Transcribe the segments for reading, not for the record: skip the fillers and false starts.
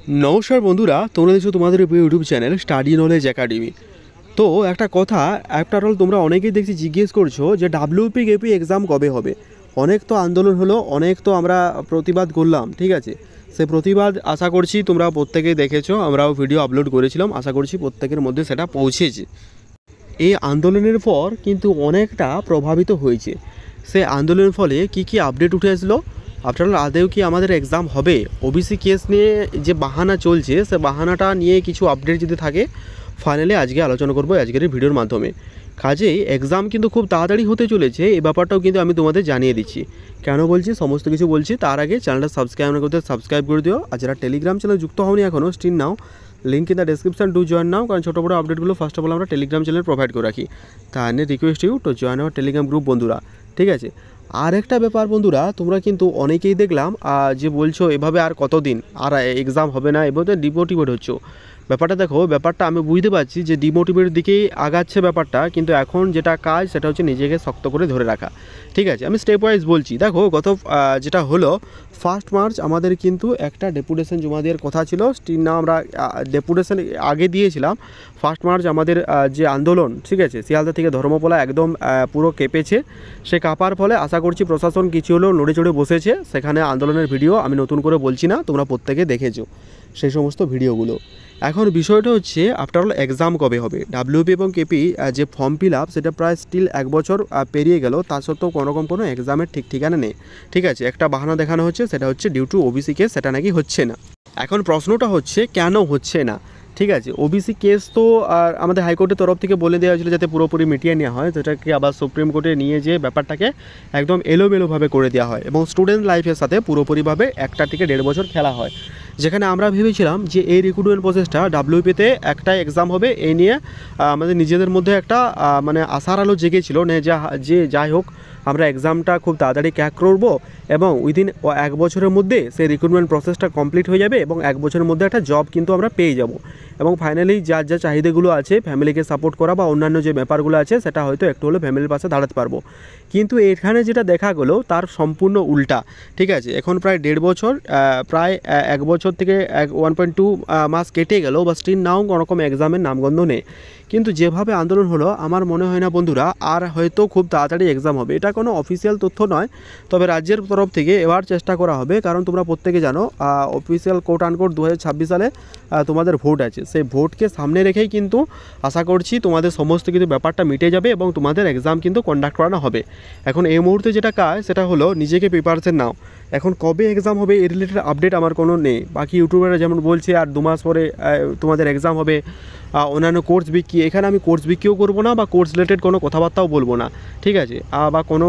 नमस्कार बंधुरा तुम्हारा देखो तुम्हारे YouTube channel study knowledge academy. तो एक कथा आफ्टर अल तुम्हारा अनेकेई देखছি जिज्ञेस करছো যে ডাব্লিউপি কেপি एग्जाम कবে হবে। अनेक तो आंदोलन हलो, अनेक तो आमरा प्रतिबाद करलाम, ठीक है। से प्रतिबाद आशा करছি তোমরা প্রত্যেকেই দেখেছো, আমরাও ভিডিও আপলোড করেছিলাম। আশা করছি প্রত্যেকের মধ্যে সেটা পৌঁছেছে। এই আন্দোলনের পর কিন্তু অনেকটা প্রভাবিত হয়েছে। সে আন্দোলনের ফলে কি আপডেট উঠে আসলো, आफ्टर ऑल आदेव कि आमादेर एग्जाम होबे, ओबीसी केस निये जे बाहाना चलछे से बाहानाटा निये किछु आपडेट यदि थाके फाइनली आजके आलोचना करब आजकेर भिडियोर माध्यमे। काजेई एग्जाम किन्तु खूब ताड़ाताड़ी होते चलेछे, एई ब्यापारटाओ किन्तु आमि तोमादेर जानिये दिচ্ছি। केन बोलছি समस्त किछु बोलছি तार आगे चैनलटा साबस्क्राइब ना करते साबस्क्राइब करे दिओ। আর যারা টেলিগ্রাম চ্যানেল যুক্ত হওনি এখনো still now, link in the description to join now. কারণ ছোটো বড়ো আপডেটগুলো ফার্স্ট অফ অল আমরা টেলিগ্রাম চ্যানেলে প্রোভাইড করে রাখি। তাই request you to join our Telegram group বন্ধুরা, ঠিক আছে। আর একটা ব্যাপার বন্ধুরা, তোমরা কিন্তু অনেকেই দেখলাম যে বলছো এভাবে আর কতদিন আর এক্সাম হবে না, এভাবে ডিমোটিভেট হচ্ছো। ব্যাপারটা দেখো, ব্যাপারটা আমি বুঝতে পারছি যে ডিমোটিভেটের দিকেই আগাচ্ছে ব্যাপারটা, কিন্তু এখন যেটা কাজ সেটা হচ্ছে নিজেকে শক্ত করে ধরে রাখা, ঠিক আছে। আমি স্টেপ ওয়াইজ বলছি। দেখো গত যেটা হলো 1 মার্চ আমাদের কিন্তু একটা ডেপুটেশন জমা দেওয়ার কথা ছিল। স্টিল না আমরা ডেপুটেশন আগে দিয়েছিলাম। 1 মার্চ আমাদের যে আন্দোলন, ঠিক আছে, শিয়ালদা থেকে ধর্মপালা একদম পুরো কেঁপেছে। সে কাঁপার ফলে আশা করছি প্রশাসন কিছু হলেও নড়ে চড়ে বসেছে। সেখানে আন্দোলনের ভিডিও আমি নতুন করে বলছি না, তোমরা প্রত্যেকে দেখেছো সেই সমস্ত ভিডিওগুলো। এখন বিষয়টা হচ্ছে আফটার অল এক্সাম কবে হবে। ডাব্লিউপি এবং কেপি যে ফর্ম ফিল আপ সেটা প্রায় স্টিল 1 বছর পেরিয়ে গেল, তা সত্ত্বেও কোনোরকম কোনো এক্সামের ঠিক ঠিকানা নেই, ঠিক আছে। একটা বাহানা দেখানো হচ্ছে, সেটা হচ্ছে ডিউ টু ওবিসি কেস, সেটা নাকি হচ্ছে না। এখন প্রশ্নটা হচ্ছে কেন হচ্ছে না, ঠিক আছে। ওবিসি কেস তো আমাদের হাইকোর্টের তরফ থেকে বলে দেওয়া হয়েছিল যাতে পুরোপুরি মিটিয়ে নেওয়া হয়, যেটাকে আবার সুপ্রিম কোর্টে নিয়ে যেয়ে ব্যাপারটাকে একদম এলোমেলোভাবে করে দেওয়া হয় এবং স্টুডেন্ট লাইফের সাথে পুরোপুরিভাবে 1 থেকে 1.5 বছর খেলা হয়। যেখানে আমরা ভেবেছিলাম যে এই রিক্রুটমেন্ট প্রসেসটা ডাব্লিউপিতে একটা এক্সাম হবে, এই নিয়ে আমাদের নিজেদের মধ্যে একটা মানে আশার আলো জেগেছিল যে যাই হোক আমরা এক্সামটা খুব তাড়াতাড়ি ক্র্যাক করব এবং উইদিন 1 বছরের মধ্যে সেই রিক্রুটমেন্ট প্রসেসটা কমপ্লিট হয়ে যাবে এবং 1 বছরের মধ্যে একটা জব কিন্তু আমরা পেয়ে যাব এবং ফাইনালি যার যা চাহিদাগুলো আছে ফ্যামিলিকে সাপোর্ট করা বা অন্যান্য যে ব্যাপারগুলো আছে সেটা হয়তো একটু হলেও ফ্যামিলির পাশে দাঁড়াতে পারবো। কিন্তু এখানে যেটা দেখা গেলো তার সম্পূর্ণ উল্টা, ঠিক আছে। এখন প্রায় 1.5 বছর, প্রায় 1 বছর থেকে 1.2 মাস কেটে গেল, বা স্টিল নাও কোনোরকম এক্সামের নামগন্ধ নেই। কিন্তু যেভাবে আন্দোলন হলো আমার মনে হয় না বন্ধুরা আর হয়তো খুব তাড়াতাড়ি এক্সাম হবে। এটা কোনো অফিসিয়াল তথ্য নয়, তবে রাজ্যের তরফ থেকে এবার চেষ্টা করা হবে। কারণ তোমরা প্রত্যেকে জানো অফিসিয়াল কোর্ট আনকোর্ট 2026 সালে তোমাদের ভোট আছে। সেই ভোটকে সামনে রেখেই কিন্তু আশা করছি তোমাদের সমস্ত কিছু ব্যাপারটা মিটে যাবে এবং তোমাদের এক্সাম কিন্তু কন্ডাক্ট করানো হবে। এখন এই মুহূর্তে যেটা কাজ সেটা হলো নিজেকে প্রিপারেশন নাও। এখন কবে এক্সাম হবে এই রিলেটেড আপডেট আমার কোনো নেই। বাকি ইউটিউবাররা যেমন বলছে আর 2 মাস পরে তোমাদের এক্সাম হবে, অন্যান্য কোর্স বিক্রি, এখানে আমি কোর্স বিক্রিও করবো না বা কোর্স রিলেটেড কোনো কথাবার্তাও বলবো না, ঠিক আছে। বা কোনো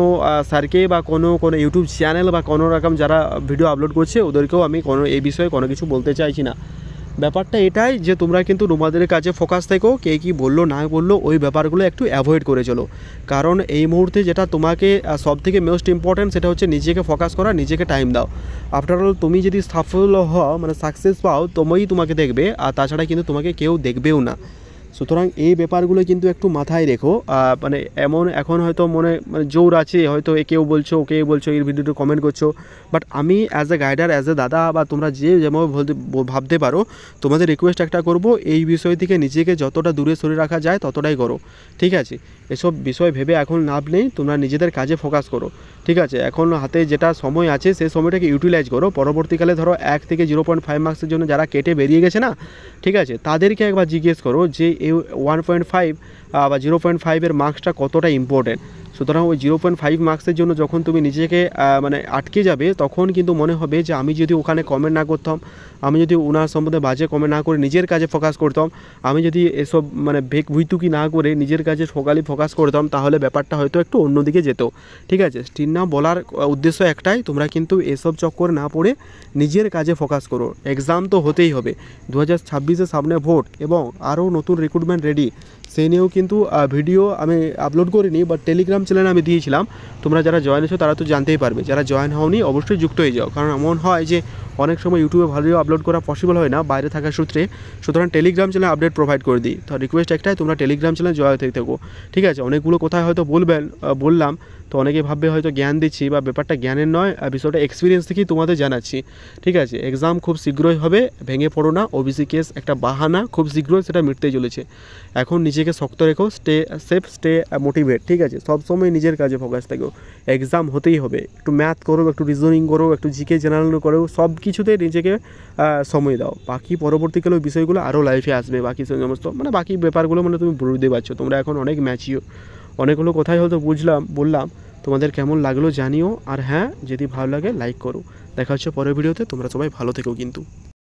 স্যারকে বা কোনো ইউটিউব চ্যানেল বা কোনো রকম যারা ভিডিও আপলোড করছে ওদেরকেও আমি কোনো এই বিষয়ে কোনো কিছু বলতে চাইছি না। ব্যাপারটা এটাই যে তোমরা কিন্তু তোমাদের কাছে ফোকাস থেকো, কে কী বললো না বললো ওই ব্যাপারগুলো একটু অ্যাভয়েড করে চলো। কারণ এই মুহূর্তে যেটা তোমাকে সবথেকে মোস্ট ইম্পর্ট্যান্ট সেটা হচ্ছে নিজেকে ফোকাস করা, নিজেকে টাইম দাও। আফটার অল তুমি যদি সাফল্য হও মানে সাকসেস পাও তুমিই তোমাকে দেখবে, আর তাছাড়া কিন্তু তোমাকে কেউ দেখবেও না। সুতরাং এই ব্যাপারগুলো কিন্তু একটু মাথায় রেখো। মানে এমন এখন হয়তো মানে জোর আছে, হয়তো কেউ বলছো ওকে বলছো এই ভিডিওতে কমেন্ট করছো, বাট আমি অ্যাজ এ গাইডার অ্যাজ এ দাদা বা তোমরা যে যেমন ভাবতে পারো, তোমাদের রিকোয়েস্ট একটা করবো এই বিষয় থেকে নিজেকে যতটা দূরে সরে রাখা যায় ততটাই করো, ঠিক আছে। এসব বিষয় ভেবে এখন লাভ নেই, তোমরা নিজেদের কাজে ফোকাস করো, ঠিক আছে। এখন হাতে যেটা সময় আছে সেই সময়টাকে ইউটিলাইজ করো। পরবর্তীকালে ধরো 1 থেকে 0.5 মার্কসের জন্য যারা কেটে বেরিয়ে গেছে না, ঠিক আছে, তাদেরকে একবার জিজ্ঞেস করো যে এই 1.5 বা 0.5 মার্কসটা কতটা ইম্পর্টেন্ট। সুতরাং ওই 0.5 মার্কসের জন্য যখন তুমি নিজেকে মানে আটকে যাবে তখন কিন্তু মনে হবে যে আমি যদি ওখানে কমেন্ট না করতাম, আমি যদি ওনার সম্বন্ধে বাজে কমেন্ট না করে নিজের কাজে ফোকাস করতাম, আমি যদি এসব মানে ভেক ভুইতুকি না করে নিজের কাজে ফোকাস করতাম, তাহলে ব্যাপারটা হয়তো একটু অন্যদিকে যেত, ঠিক আছে। স্টিল না বলার উদ্দেশ্য একটাই, তোমরা কিন্তু এসব চক্কর না পড়ে নিজের কাজে ফোকাস করো। এক্সাম তো হতেই হবে, 2026-এর সামনে ভোট এবং আরও নতুন রিক্রুটমেন্ট রেডি, সেই নিয়েও কিন্তু ভিডিও আমি আপলোড করিনি, বাট টেলিগ্রাম টেলিগ্রাম চ্যানেলে আমি দিয়েছিলাম, তোমরা যারা জয়েন আছো তারা তো জানতেই পারবে, যারা জয়েন হওনি অবশ্যই যুক্ত হয়ে যাও। কারণ এমন হয় যে অনেক সময় ইউটিউবে ভিডিও আপলোড করা পসিবল হয় না বাইরে থাকার সূত্রে, সুতরাং টেলিগ্রাম চ্যানেলে আপডেট প্রোভাইড করে দিই। তো রিকোয়েস্ট একটাই, তোমরা টেলিগ্রাম চ্যানেলে জয়েন হয়ে থাকো, ঠিক আছে। অনেকগুলো কোথায় হয়তো বললাম, তো অনেকে ভাববে হয়তো জ্ঞান দিচ্ছি, বা ব্যাপারটা জ্ঞানের নয়, বিষয়টা এক্সপিরিয়েন্স থেকেই তোমাদের জানাচ্ছি, ঠিক আছে। এক্সাম খুব শীঘ্রই হবে, ভেঙে পড়ো না। ওবিসি কেস একটা বাহানা, খুব শীঘ্রই সেটা মিটতেই চলেছে। এখন নিজেকে শক্ত রেখো, স্টে সেফ, স্টে মোটিভেট, ঠিক আছে। সবসময় নিজের কাজে ফোকাস থাকো, এক্সাম হতেই হবে। একটু ম্যাথ করো, একটু রিজনিং করো, একটু জিকে জেনারেল করো, সব কিছুতে নিজেকে সময় দাও। বাকি পরবর্তীকালে ওই বিষয়গুলো আরও লাইফে আসবে, বাকি সমস্ত মানে বাকি ব্যাপারগুলো মানে তুমি বুঝতে পারছো, তোমরা এখন অনেক ম্যাচিওর। অনেকগুলো কথাই হয়তো বললাম, তোমাদের কেমন লাগলো জানিও। আর হ্যাঁ, যদি ভালো লাগে লাইক করো। দেখা হচ্ছে পরের ভিডিওতে, তোমরা সবাই ভালো থেকো কিন্তু।